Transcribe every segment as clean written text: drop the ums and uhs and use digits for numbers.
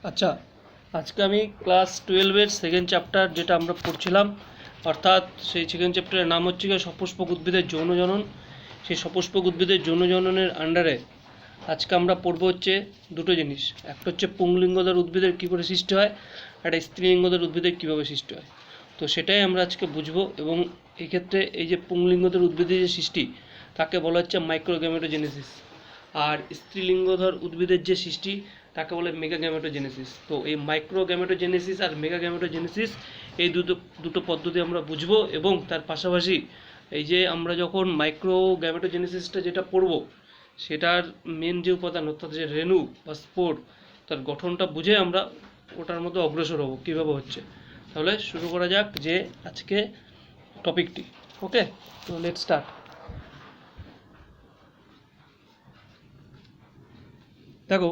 আচ্ছা, আজকে আমি ক্লাস 12-এর সেকেন্ড চ্যাপ্টার যেটা আমরা পড়ছিলাম, অর্থাৎ সেই সেকেন্ড চ্যাপ্টারের নাম হচ্ছে গিয়ে সপুষ্পক উদ্ভিদের যৌনজনন। সেই সপুষ্পক উদ্ভিদের যৌনজননের আন্ডারে আজকে আমরা পড়বো হচ্ছে দুটো জিনিস। একটা হচ্ছে পুংলিঙ্গধর উদ্ভিদের কী করে সৃষ্টি হয়, একটা স্ত্রীলিঙ্গধর উদ্ভিদের কীভাবে সৃষ্টি হয়। তো সেটাই আমরা আজকে বুঝবো। এবং এই ক্ষেত্রে এই যে পুংলিঙ্গধর উদ্ভিদের যে সৃষ্টি, তাকে বলা হচ্ছে মাইক্রোগ্যামেটোজেনেসিস। আর স্ত্রীলিঙ্গধর উদ্ভিদের যে সৃষ্টি, তাকে বলে মেগাগ্যামেটোজেনেসিস। তো এই মাইক্রোগ্যামেটোজেনেসিস আর মেগাগ্যামেটোজেনেসিস এই দুটো পদ্ধতি আমরা বুঝবো। এবং তার পাশাপাশি এই যে আমরা যখন মাইক্রোগ্যামেটোজেনেসিসটা যেটা পড়ব, সেটার মেন যে উপাদান অর্থাৎ যে রেণু বা স্পোর, তার গঠনটা বুঝে আমরা ওটার মধ্যে অগ্রসর হব কীভাবে হচ্ছে। তাহলে শুরু করা যাক যে আজকে টপিকটি। ওকে, তো লেটস স্টার্ট। দেখো,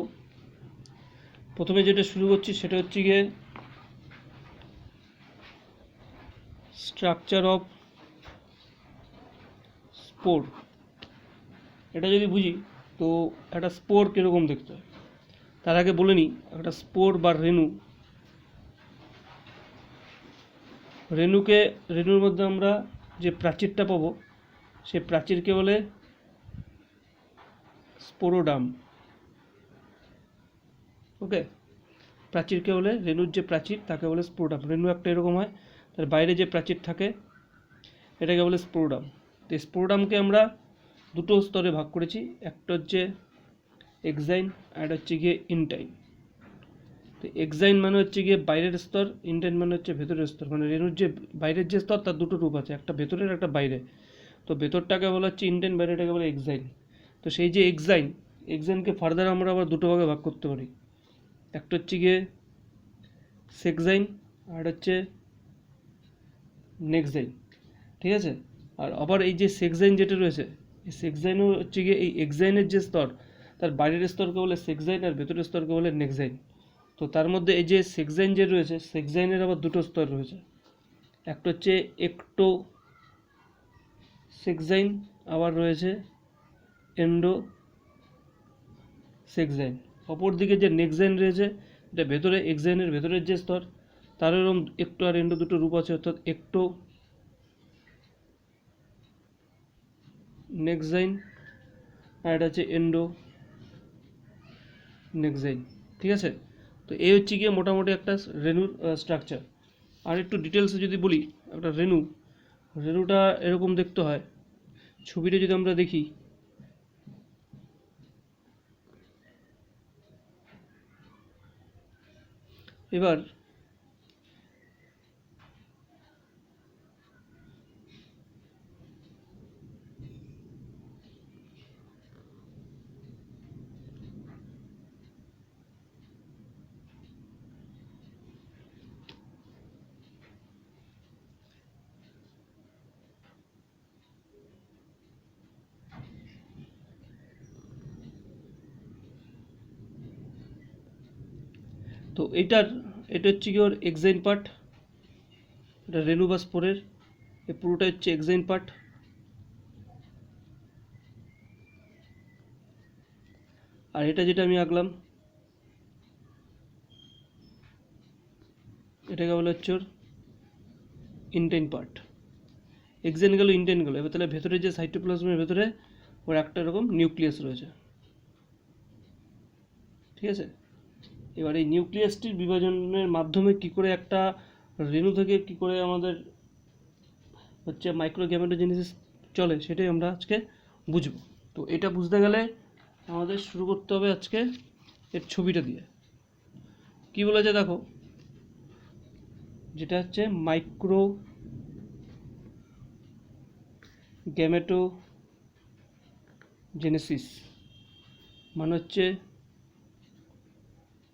প্রথমে যেটা শুরু করছি সেটা হচ্ছে গিয়ে স্ট্রাকচার অফ স্পোর। এটা যদি বুঝি তো একটা স্পোর কীরকম দেখতে হয় তার আগে বলে নিই। একটা স্পোর বা রেণুর মধ্যে আমরা যে প্রাচীরটা পাবো, সেই প্রাচীরকে বলে স্পোরোডাম। ওকে, প্রাচীরকে বলে, রেণুর যে প্রাচীর তাকে বলে স্পোরোডাম। রেণু একটা এরকম হয়, তার বাইরে যে প্রাচীর থাকে এটাকে বলে স্পোরোডাম। তো স্পোরোডামকে আমরা দুটো স্তরে ভাগ করেছি, একটা হচ্ছে এক্সাইন আর একটা হচ্ছে গিয়ে ইনটাইন। তো এক্সাইন মানে হচ্ছে গিয়ে বাইরের স্তর, ইনটাইন মানে হচ্ছে ভেতরের স্তর। মানে রেণুর যে বাইরের যে স্তর তার দুটো রূপ আছে, একটা ভেতরের একটা বাইরে। তো ভেতরটাকে বলা হচ্ছে ইনটাইন, বাইরেটাকে বলে এক্সাইন। তো সেই যে এক্সাইনকে ফার্দার আমরা আবার দুটো ভাগে ভাগ করতে পারি। একটা হচ্ছে গিয়ে সেক্সাইন আর হচ্ছে নেক্সাইন, ঠিক আছে। আর আবার এই যে সেক্সাইন যেটা রয়েছে, এই সেক্সাইনও হচ্ছে গিয়ে এই এক্সাইনের যে স্তর, তার বাইরের স্তরকে বলে সেক্সাইন আর ভেতরের স্তরকে বলে নেক্সাইন। তো তার মধ্যে এই যে সেক্সাইন যে রয়েছে, সেক্সাইনের আবার দুটো স্তর রয়েছে। একটা হচ্ছে একটো সেক্সাইন, আবার রয়েছে এন্ডো সেক্সাইন। অপরদিকে যে নেক্সাইন রয়েছে, এটা ভেতরে, এক্সাইনের ভেতরের যে স্তর, তার এরকম একটো আর এন্ডো দুটো রূপ আছে, অর্থাৎ একটো নেক্সাইন আর এটা হচ্ছে এন্ডো নেক্সাইন, ঠিক আছে। তো এই হচ্ছে গিয়ে মোটামুটি একটা রেণুর স্ট্রাকচার। আর একটু ডিটেলসে যদি বলি, একটা রেণুটা এরকম দেখতে হয়। ছবিটা যদি আমরা দেখি, এবার তো এটা হচ্ছে কি ওর এক্সাইন পার্ট, এটা রেণু বা স্পোরের, এই পুরোটা হচ্ছে এক্সাইন পার্ট। আর এটা যেটা আমি আঁকলাম, এটাকে বলা হচ্ছে ওর ইনটাইন পার্ট। এক্সাইন গেল, ইনটাইন গেল। এবার তাহলে ভেতরে যে সাইটোপ্লাজমের ভেতরে ওর একটা এরকম নিউক্লিয়াস রয়েছে, ঠিক আছে। এবার এই নিউক্লিয়াসটির বিভাজনের মাধ্যমে কি করে একটা রেণু থেকে কি করে আমাদের হচ্ছে মাইক্রোগ্যামেটোজেনেসিস চলে, সেটাই আমরা আজকে বুঝব। তো এটা বুঝতে গেলে আমাদের শুরু করতে হবে আজকে এর ছবিটা দিয়ে। কি বলেছে দেখো, যেটা হচ্ছে মাইক্রোগ্যামেটোজেনেসিস মানে হচ্ছে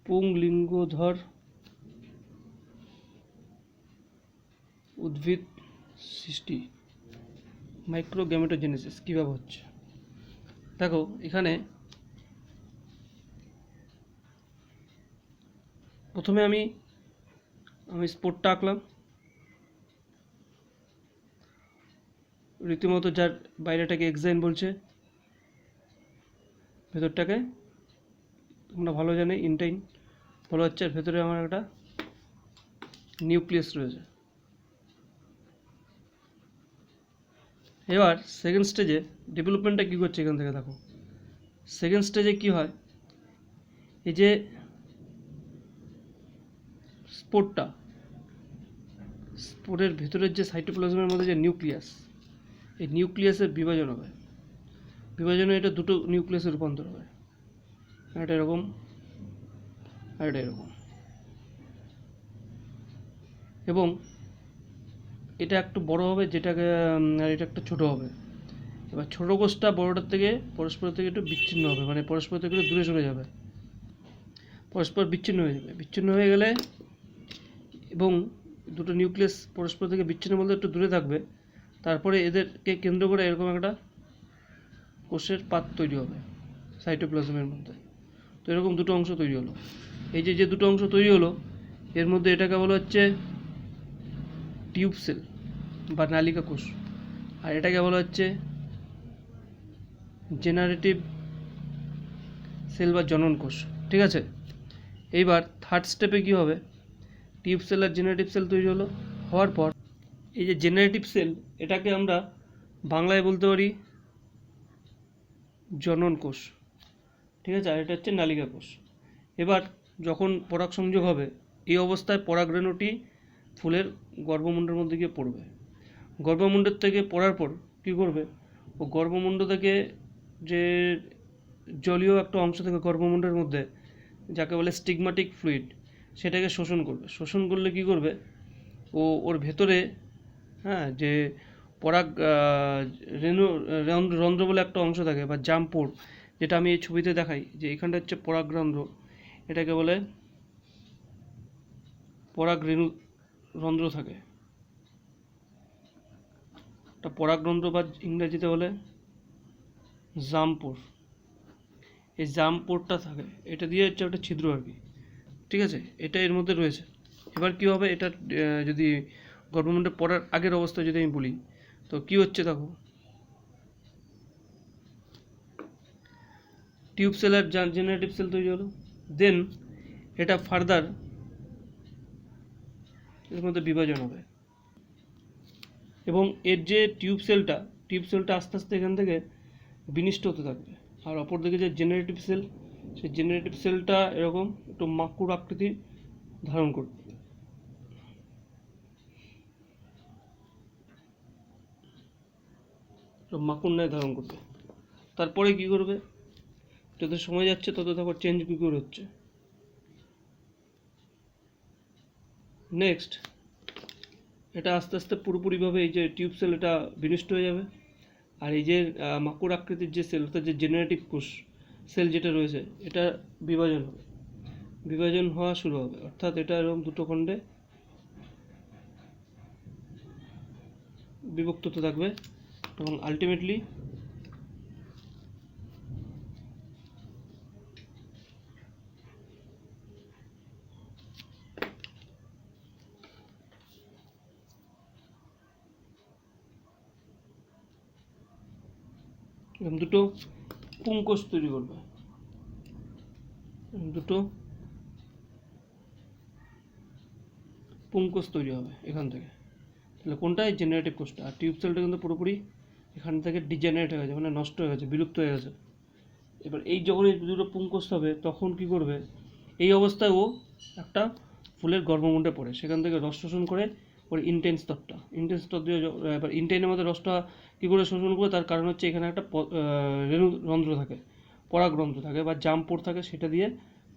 পুংলিঙ্গধর উদ্ভিদ সৃষ্টি। মাইক্রোগ্যামেটোজেনেসিস কীভাবে হচ্ছে দেখো, এখানে প্রথমে আমি স্পোরটা আঁকলাম রীতিমতো, যার বাইরেটাকে এক্সাইন বলছে, ভেতরটাকে তোমরা ভালো জানে ইনটাইন। বলা হচ্ছে এর ভেতরে আমার একটা নিউক্লিয়াস রয়েছে। এবার সেকেন্ড স্টেজে ডেভেলপমেন্টটা কী করছে এখান থেকে দেখো। সেকেন্ড স্টেজে কী হয়, এই যে স্পোরের ভেতরের যে সাইটোপ্লাজমের মধ্যে যে নিউক্লিয়াস, এই নিউক্লিয়াসের বিভাজন হবে। বিভাজনে এটা দুটো নিউক্লিয়াসে রূপান্তর হবে, একটা এরকম আর এটা এরকম, এবং এটা একটু বড় হবে যেটাকে আর এটা একটু ছোট হবে। এবার ছোটো কোষটা বড়টার থেকে পরস্পর থেকে একটু বিচ্ছিন্ন হবে, মানে পরস্পর থেকে একটু দূরে সরে যাবে, পরস্পর বিচ্ছিন্ন হয়ে যাবে। বিচ্ছিন্ন হয়ে গেলে এবং দুটো নিউক্লিয়াস পরস্পর থেকে বিচ্ছিন্ন বলতে একটু দূরে থাকবে, তারপরে এদেরকে কেন্দ্র করে এরকম একটা কোষের পাত তৈরি হবে সাইটোপ্লাজমের মধ্যে। তো এরকম দুটো অংশ তৈরি হলো। এই যে দুটো অংশ তৈরি হলো, এর মধ্যে এটাকে বলা হচ্ছে টিউব সেল বা নালিকা কোষ, আর এটাকে বলা হচ্ছে জেনারেটিভ সেল বা জনন কোষ। ঠিক আছে, এইবার থার্ড স্টেপে কী হবে, টিউব সেল আর জেনারেটিভ সেল তৈরি হলো। হওয়ার পর এই যে জেনারেটিভ সেল, এটাকে আমরা বাংলায় বলতে পারি জনন কোষ। ঠিক আছে, আর এটা হচ্ছে নালিকা কোষ। এবার যখন পরাগ সংযোগ হবে, এই অবস্থায় পরাগরেণুটি ফুলের গর্ভমুণ্ডের মধ্যে গিয়ে পড়বে। গর্ভমুণ্ডের থেকে পড়ার পর কী করবে, ও গর্ভমুণ্ড থেকে যে জলীয় একটা অংশ থেকে গর্ভমুণ্ডের মধ্যে, যাকে বলে স্টিগমাটিক ফ্লুইড, সেটাকে শোষণ করবে। শোষণ করলে কী করবে, ওর ভেতরে যে পরাগ রন্ধ্র বলে একটা অংশ থাকে বা জাম্পোর, যেটা আমি এই ছবিতে দেখাই, যে এখানটা হচ্ছে পরাগরন্ধ্র, এটাকে বলে পরাগরেণু রন্ধ্র থাকে। একটা পরাগরন্ধ্র বা ইংরেজিতে বলে জাম্পোর। এই জাম্পোরটা থাকে, এটা দিয়ে হচ্ছে একটা ছিদ্র আর কি। ঠিক আছে, এটা এর মধ্যে রয়েছে। এবার কী হবে, এটা যদি গর্ভমুণ্ডে পড়ার আগের অবস্থা যদি আমি বলি, তো কী হচ্ছে দেখো, টিউব সেল আর জেনারেটিভ সেল তৈরি হলো। দেন এটা ফার্দার এর মধ্যে বিভাজন হবে, এবং এর যে টিউব সেলটা আস্তে আস্তে এখান থেকে বিনিষ্ট হতে থাকবে। আর অপরদিকে যে জেনারেটিভ সেল, সেই জেনারেটিভ সেলটা এরকম একটু মাকুর আকৃতি ধারণ করবে। মাকুর ন্যায় ধারণ করবে। তারপরে কী করবে, যত সময় যাচ্ছে তত তারপর চেঞ্জ কী করে হচ্ছে। নেক্সট এটা আস্তে আস্তে পুরোপুরিভাবে এই যে টিউব সেল এটা বিনষ্ট হয়ে যাবে, আর এই যে মাকুর আকৃতির যে সেল, অর্থাৎ যে জেনারেটিভ কোষ সেল যেটা রয়েছে, এটা বিভাজন হওয়া শুরু হবে। অর্থাৎ এটা এরকম দুটো খণ্ডে বিভক্ত হতে থাকবে, এবং আলটিমেটলি দুটো পুংকোষ তৈরি করবে, দুটো পুংকোষ তৈরি হবে এখান থেকে। তাহলে কোনটাই জেনারেটিভ কোষটা, আর টিউব সেলটা কিন্তু পুরোপুরি এখান থেকে ডিজেনারেট হয়ে গেছে, মানে নষ্ট হয়ে গেছে, বিলুপ্ত হয়ে গেছে। এবার এই যখন এই দুটো পুংকোষ হবে, তখন কি করবে, এই অবস্থায় ও একটা ফুলের গর্ভমুণ্ডে পড়ে, সেখান থেকে রস শোষণ করে ওর ইন্টেন্স স্তর দিয়ে। এবার ইন্টেনের মধ্যে রসটা কী করে শোষণ করে, তার কারণ হচ্ছে এখানে একটা রন্ধ্র থাকে, পরাগরন্ধ্র থাকে বা জাম্পোর থাকে, সেটা দিয়ে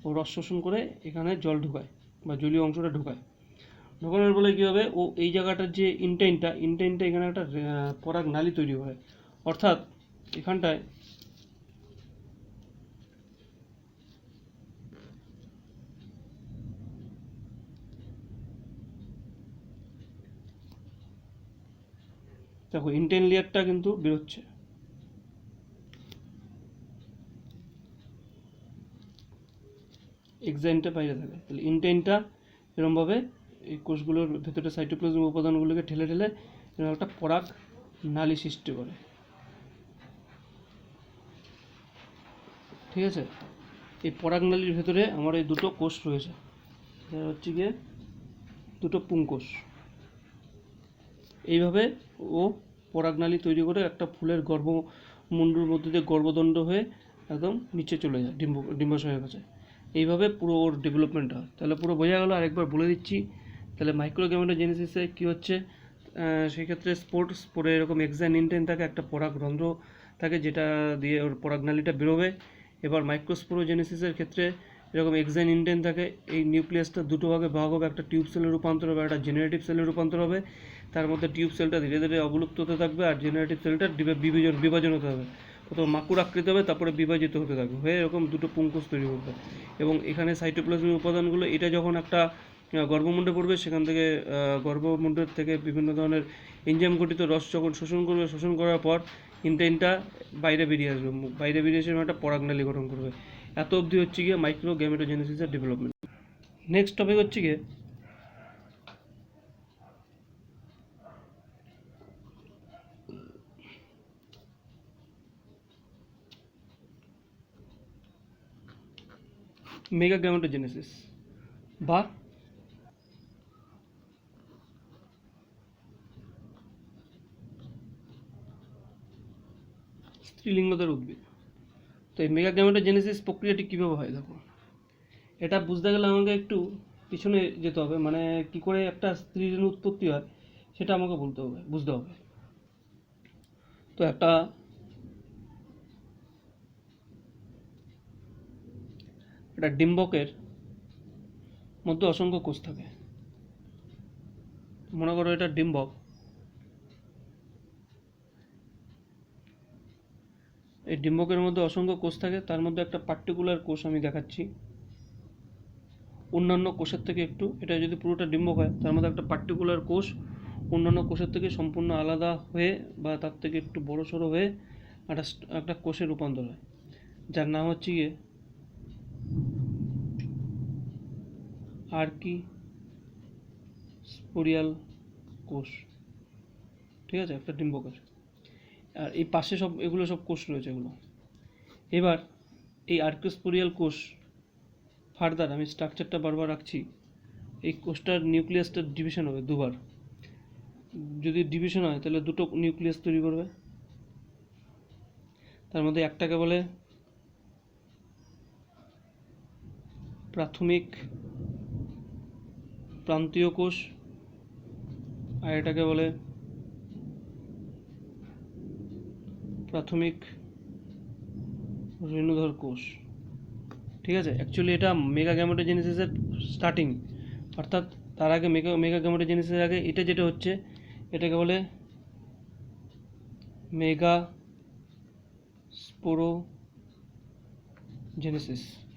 ও রস শোষণ করে এখানে জল ঢুকায় বা জলীয় অংশটা ঢুকায়। ঢোকানোর ফলে কী হবে, ও এই জায়গাটার যে ইন্টেনটা এখানে একটা পরাগ নালী তৈরি হয়। অর্থাৎ এখানটায় দেখো ইন্টেন লেয়ারটা কিন্তু বেরোচ্ছে। এক্সাইনটা বাইরে থাকে, তাহলে ইন্টেনটা এরকমভাবে এই কোষগুলোর ভেতরে সাইটোপ্লাজম উপাদানগুলোকে ঠেলে ঠেলে এরকম একটা পরাগ নালী সৃষ্টি করে। ঠিক আছে, এই পরাগনালীর ভেতরে আমার এই দুটো কোষ রয়েছে, হচ্ছে গিয়ে দুটো পুংকোষ। এইভাবে ও পরাগনালী তৈরি করে একটা ফুলের গর্ভমুণ্ডুর মধ্যে দিয়ে গর্ভদণ্ড হয়ে একদম নিচে চলে যায় ডিম্বাশয়ের কাছে। এইভাবে পুরো ওর ডেভেলপমেন্ট হয়। তাহলে পুরো বোঝা গেল। আরেকবার বলে দিচ্ছি। তাহলে মাইক্রোগ্যামেটোজেনেসিসে কী হচ্ছে, সেক্ষেত্রে স্পোরে এরকম এক্সাইন ইন্টেন থাকে, একটা পরাগরন্ধ্র থাকে যেটা দিয়ে ওর পরাগনালীটা বেরোবে। এবার মাইক্রোস্পোরোজেনেসিসের ক্ষেত্রে এরকম এক্সাইন ইন্টেন থাকে, এই নিউক্লিয়াসটা দুটো ভাগে ভাগ হবে, একটা টিউব সেলের রূপান্তর হবে, একটা জেনারেটিভ সেলের রূপান্তর হবে। তার মধ্যে টিউব সেলটা ধীরে ধীরে অবলুপ্ত হতে থাকবে আর জেনারেটিভ সেলটা বিভাজন হতে হবে। প্রথম মাকুর আকৃতি হবে, তারপরে বিভাজিত হতে থাকবে, হয়ে এরকম দুটো পুংকোষ তৈরি করবে। এবং এখানে সাইটোপ্লাজমিক উপাদানগুলো, এটা যখন একটা গর্ভমুণ্ডে পড়বে, সেখান থেকে গর্ভমুণ্ডের থেকে বিভিন্ন ধরনের এনজাইম গঠিত রস যখন শোষণ করবে, শোষণ করার পর ইন্টেনটা বাইরে বেরিয়ে আসবে, বাইরে বেরিয়ে এসে একটা পরাগনালী গঠন করবে। এত অবধি হচ্ছে গিয়ে মাইক্রোগ্যামেটোজেনেসিসের ডেভেলপমেন্ট। নেক্সট টপিক হচ্ছে গিয়ে মেগাগ্যামেটোজেনেসিস বা স্ত্রীলিঙ্গদের উদ্ভিদ। তো এই মেগাগ্যামেটোজেনেসিস প্রক্রিয়াটি কীভাবে হয় দেখো। এটা বুঝতে গেলে আমাকে একটু পিছনে যেতে হবে, মানে কি করে একটা স্ত্রীলিঙ্গ উৎপত্তি হয় সেটা আমাকে বুঝতে হবে। তো একটা ডিম্বকের মধ্যে অসংখ্য কোষ থাকে। মনে করো এটা ডিম্বক, এই ডিম্বকের মধ্যে অসংখ্য কোষ থাকে, তার মধ্যে একটা পার্টিকুলার কোষ আমি দেখাচ্ছি অন্যান্য কোষের থেকে একটু, এটা যদি পুরোটা ডিম্বক হয় তার মধ্যে একটা পার্টিকুলার কোষ অন্যান্য কোষের থেকে সম্পূর্ণ আলাদা হয়ে বা তার থেকে একটু বড় সড়ো হয়ে একটা কোষে রূপান্তর হয়, যার নাম হচ্ছে গিয়ে আর্কিস্পোরিয়াল কোষ। ঠিক আছে, একটা ডিম্বকের। আর এই পাশে এগুলো সব কোষ রয়েছে এগুলো। এবার এই আর্কিস্পোরিয়াল কোষ ফার্দার, আমি স্ট্রাকচারটা বারবার রাখছি, এই কোষটার নিউক্লিয়াসটার ডিভিশন হবে দুবার। যদি ডিভিশন হয় তাহলে দুটো নিউক্লিয়াস তৈরি করবে। তার মধ্যে একটাকে বলে প্রাথমিক প্রান্তীয় কোষ আর এটাকে বলে প্রাথমিক রেণুধর কোষ। ঠিক আছে, অ্যাকচুয়ালি এটা মেগাগ্যামেটোজেনেসিসের স্টার্টিং, অর্থাৎ তার আগে মেগাগ্যামেটোজেনেসিসের আগে এটা যেটা হচ্ছে এটাকে বলে মেগাস্পোরোজেনেসিস,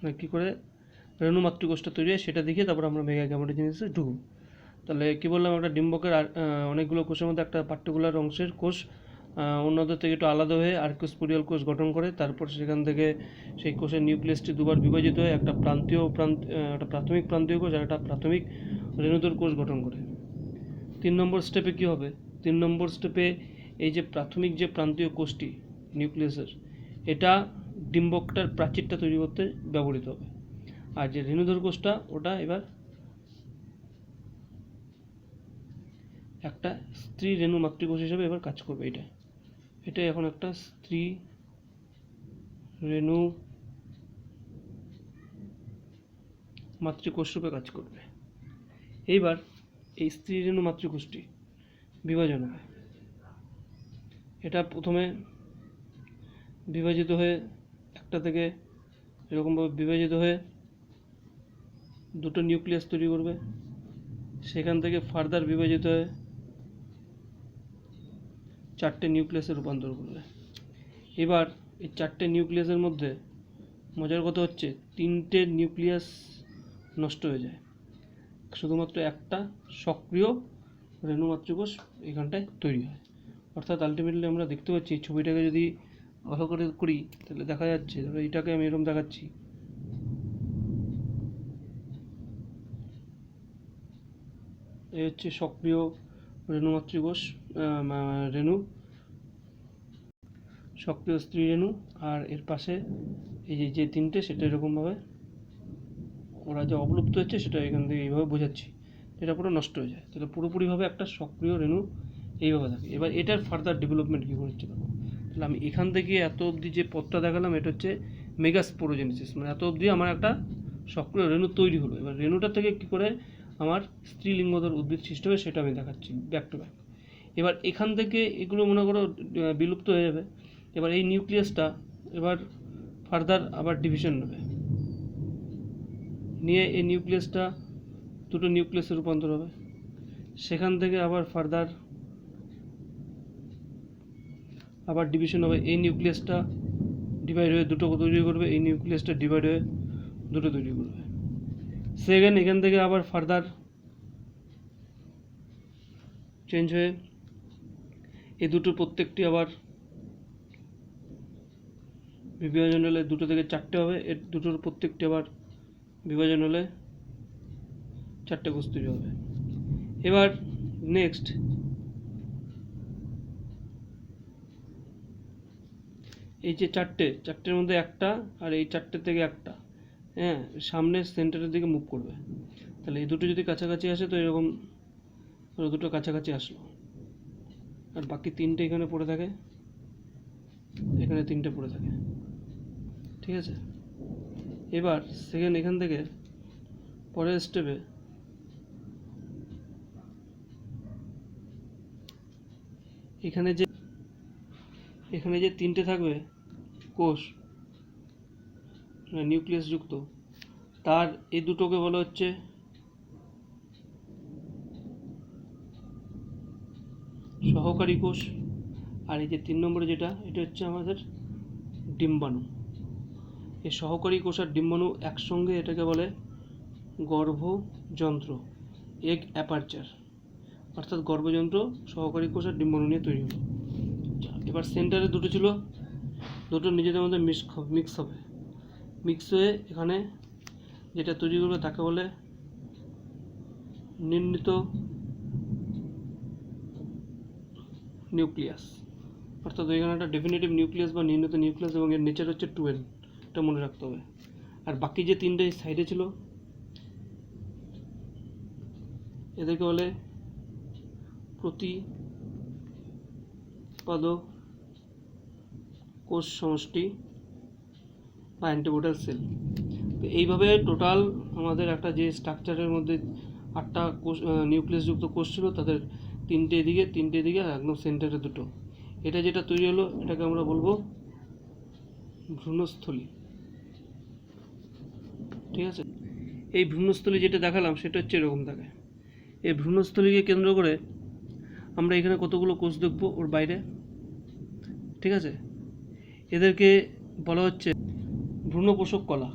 মানে কী করে রেণু মাতৃকোষটা তৈরি হয় সেটা দেখে তারপর আমরা মেগাগ্যামেটোজেনেসিসে ঢুকব। তাহলে কী বললাম, একটা ডিম্বকের অনেকগুলো কোষের মধ্যে একটা পার্টিকুলার অংশের কোষ অন্যদের থেকে একটু আলাদা হয়ে আর্কিস্পোরিয়াল কোষ গঠন করে, তারপর সেখান থেকে সেই কোষের নিউক্লিয়াসটি দুবার বিভাজিত হয়ে একটা একটা প্রাথমিক প্রান্তীয় কোষ আর একটা প্রাথমিক রেণুধর কোষ গঠন করে। 3 নম্বর স্টেপে কী হবে, 3 নম্বর স্টেপে এই যে প্রাথমিক যে প্রান্তীয় কোষটি নিউক্লিয়াসের, এটা ডিম্বকটার প্রাচীরটা তৈরি করতে ব্যবহৃত হবে। আর যে রেণুধর কোষটা ওটা এবার একটা স্ত্রী রেণু মাতৃকোষ হিসেবে এবার কাজ করবে। এটাই এখন একটা স্ত্রী রেণু মাতৃকোষ রূপে কাজ করবে। এইবার এই স্ত্রী রেণু মাতৃকোষটি বিভাজন হবে। এটা প্রথমে বিভাজিত হয়ে একটা থেকে এরকমভাবে বিভাজিত হয়ে দুটো নিউক্লিয়াস তৈরি করবে, সেখান থেকে ফার্দার বিভাজিত হয়ে 4টে নিউক্লিয়াসে রূপান্তর করবে। এবার এই 4টে নিউক্লিয়াসের মধ্যে মজার কথা হচ্ছে 3টে নিউক্লিয়াস নষ্ট হয়ে যায়, শুধুমাত্র একটা সক্রিয় রেণু মাতৃকোষ এখানটায় তৈরি হয়। অর্থাৎ আলটিমেটলি আমরা দেখতে পাচ্ছি, ছবিটাকে যদি ভালো করে করি তাহলে দেখা যাচ্ছে, ধরো এইটাকে আমি এরকম দেখাচ্ছি, এই হচ্ছে সক্রিয় রেণু মাতৃকোষ, রেণু সক্রিয় স্ত্রী রেণু, আর এর পাশে এই যে যে তিনটে সেটা এরকমভাবে ওরা যে অবলুপ্ত হচ্ছে সেটা এখান থেকে এইভাবে বোঝাচ্ছি, এটা পুরো নষ্ট হয়ে যায়। তাহলে পুরোপুরিভাবে একটা সক্রিয় রেণু এইভাবে থাকে। এবার এটার ফার্দার ডেভেলপমেন্ট কী করছে দেখো। তাহলে আমি এখান থেকে এত অবধি যে পথটা দেখালাম এটা হচ্ছে মেগাস্পোরোজেনেসিস, মানে এত অবধি আমার একটা সক্রিয় রেণু তৈরি হলো। এবার রেণুটা থেকে কী করে আমার স্ত্রীলিঙ্গধর উদ্ভিদ সৃষ্টি হবে সেটা আমি দেখাচ্ছি ব্যাক টু ব্যাক। এবার এখান থেকে এগুলো মনে করো বিলুপ্ত হয়ে যাবে। এবার এই নিউক্লিয়াসটা এবার ফার্দার আবার ডিভিশন নেবে, নিয়ে এই নিউক্লিয়াসটা দুটো নিউক্লিয়াসে রূপান্তর হবে। সেখান থেকে আবার ফার্দার আবার ডিভিশন হবে, এই নিউক্লিয়াসটা ডিভাইড হয়ে দুটো তৈরি করবে, এই নিউক্লিয়াসটা ডিভাইড হয়ে দুটো তৈরি করবে। সেকেন্ড এখান থেকে আবার ফার্দার চেঞ্জ হয়ে এই দুটো প্রত্যেকটি আবার বিভাজন হলে দুটো থেকে চারটে হবে, এর দুটোর প্রত্যেকটি আবার বিভাজন হলে চারটে কোষ তৈরি হবে। এবার নেক্সট এই যে চারটের মধ্যে একটা আর এই চারটে থেকে একটা, হ্যাঁ, সামনে সেন্টারের দিকে মুভ করবে। তাহলে এই দুটো যদি কাছাকাছি আসে তো এরকম দুটো কাছাকাছি আসলো, আর বাকি তিনটে এখানে পড়ে থাকে, এখানে তিনটে পড়ে থাকে, ঠিক আছে। এবার সেকেন্ড এখান থেকে পরের স্টেপে এখানে যে তিনটে থাকবে কোষ নিউক্লিয়াস যুক্ত, তার এই দুটোকে বলা হচ্ছে সহকারী কোষ, আর এই যে 3 নম্বরে যেটা এটা হচ্ছে আমাদের ডিম্বাণু। এই সহকারী কোষ আর ডিম্বাণু একসঙ্গে এটাকে বলে গর্ভযন্ত্র, এগ অ্যাপারচার, অর্থাৎ গর্ভযন্ত্র সহকারী কোষ আর ডিম্বাণু নিয়ে তৈরি হলো। এবার সেন্টারে দুটো ছিল, দুটো নিজেদের মধ্যে মিক্স হবে, মিক্স হয়ে এখানে যেটা তৈরি করবে তাকে বলে নির্ণীত নিউক্লিয়াস, অর্থাৎ এখানে একটা ডেফিনেটিভ নিউক্লিয়াস বা নির্ণীত নিউক্লিয়াস, এবং এর নেচার হচ্ছে 12, এটা মনে রাখতে হবে। আর বাকি যে তিনটে সাইডে ছিল এদেরকে বলে প্রতিপাদক কোষ সমষ্টি বা অ্যান্টিবোডাল সেল। তো এইভাবে টোটাল আমাদের একটা যে স্ট্রাকচারের মধ্যে 8টা কোষ নিউক্লিয়াসযুক্ত কোষ ছিল, তাদের তিনটে এদিকে আর একদম সেন্টারে দুটো, এটা যেটা তৈরি হলো এটাকে আমরা বলবো ভ্রূণস্থলী, ঠিক আছে। এই ভ্রূণস্থলী যেটা দেখালাম সেটা হচ্ছে এরকম থাকে। এই ভ্রূণস্থলীকে কেন্দ্র করে আমরা এখানে কতগুলো কোষ দেখবো ওর বাইরে, ঠিক আছে। এদেরকে বলা হচ্ছে ভ্রূণপোষক কলা।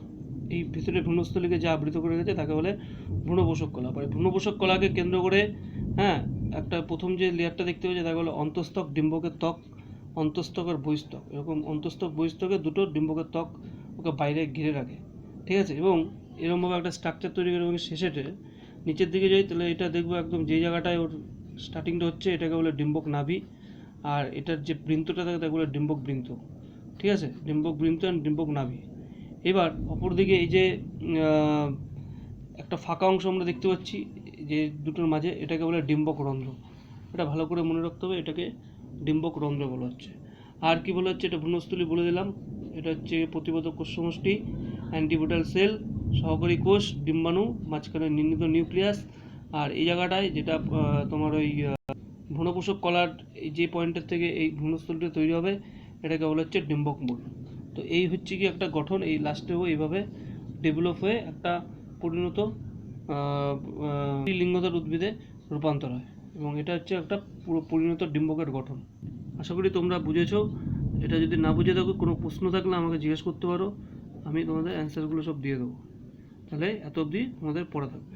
এই ভিতরে ভ্রূণস্থলীকে যা আবৃত করে গেছে তাকে বলে ভ্রূণপোষক কলা। ভ্রূণপোষক কলাকে কেন্দ্র করে, হ্যাঁ, একটা প্রথম যে লেয়ারটা দেখতে পাচ্ছি তাকে বলে অন্তঃস্থক, ডিম্বকের ত্বক, অন্তঃস্থক আর বহিঃস্থক। এরকম অন্তঃস্থক বহিঃস্থকে দুটো ডিম্বকের ত্বক ওকে বাইরে ঘিরে রাখে, ঠিক আছে। এবং এরকমভাবে একটা স্ট্রাকচার তৈরি করে, এবং শেষেতে নিচের দিকে যাই তাহলে এটা দেখবো একদম যে জায়গাটায় ওর স্টার্টিংটা হচ্ছে এটাকে বলে ডিম্বক নাভি, আর এটার যে বৃন্তটা থাকে তাকে বলে ডিম্বক বৃন্ত, ঠিক আছে। ডিম্বক বৃন্ত আর ডিম্বক নাভি। এবার অপরদিকে এই যে একটা ফাঁকা অংশ আমরা দেখতে পাচ্ছি যে দুটোর মাঝে, এটাকে বলে ডিম্বক রন্ধ্র। এটা ভালো করে মনে রাখতে হবে, এটাকে ডিম্বক রন্ধ্র বলা হচ্ছে। আর কি বলা হচ্ছে, এটা ভ্রূণস্থলী বলে দিলাম, এটা হচ্ছে প্রতিপাদক কোষ সমষ্টি, অ্যান্টিবোডাল সেল, সহকারী কোষ, ডিম্বাণু, মাঝখানে নির্ণীত নিউক্লিয়াস, আর এই জায়গাটায় যেটা তোমার ওই ভ্রূণপোষক কলার এই যে পয়েন্টের থেকে এই ভ্রূণস্থলীটা তৈরি হবে এটাকে বলা হচ্ছে ডিম্বক মূল। তো এই হচ্ছে কি একটা গঠন, এই লাস্টেও এইভাবে ডেভেলপ হয়ে একটা পরিণত লিঙ্গধর উদ্ভিদে রূপান্তর হয়, এবং এটা হচ্ছে একটা পুরো পরিণত ডিম্বকের গঠন। আশা করি তোমরা বুঝেছো। এটা যদি না বুঝে থাকো, কোনো প্রশ্ন থাকলে আমাকে জিজ্ঞেস করতে পারো, আমি তোমাদের অ্যান্সারগুলো সব দিয়ে দেবো। তাহলে এত অবধি তোমাদের পড়া থাকবে।